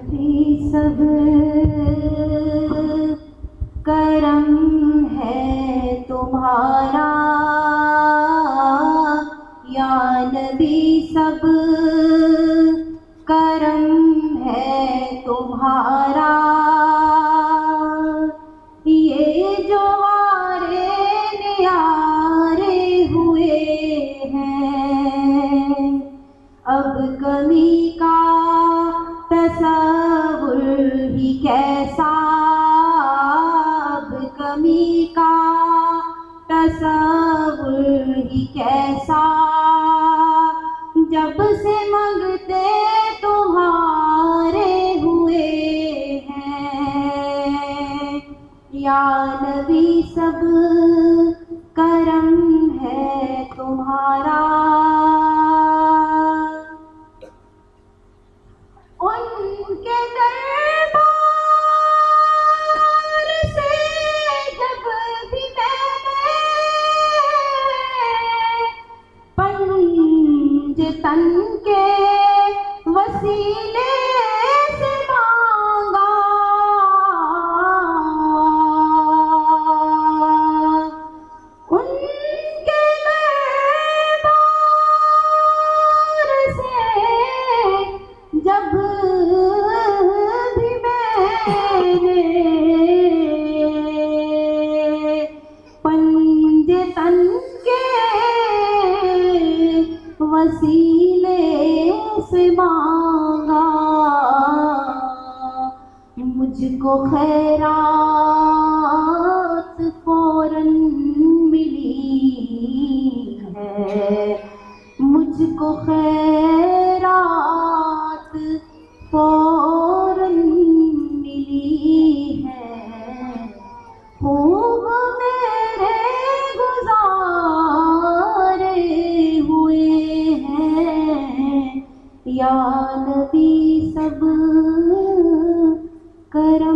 نبی سب کرم ہے تمہارا، یا نبی سب کرم ہے تمہارا، یہ جو آرے نیارے ہوئے ہیں، اب کمی کا تصور ہی کیسا، اب کمی کا تصور ہی کیسا، جب سے منگتے تمہارے ہوئے ہیں، یا نبی سب کرم ہے تمہارا۔ ان کے دربار سے جب بھی میں پنج تن کے وسیلے سے مانگا، ان کے دربار سے جب بھی میں پنج تن کے وسیلے سے مانگا، مجھ کو خیرات فوراً ملی ہے، مجھ کو خیرات فوراً ملی ہے، خوب میرے گزارے ہوئے ہیں، یا نبی سب کرم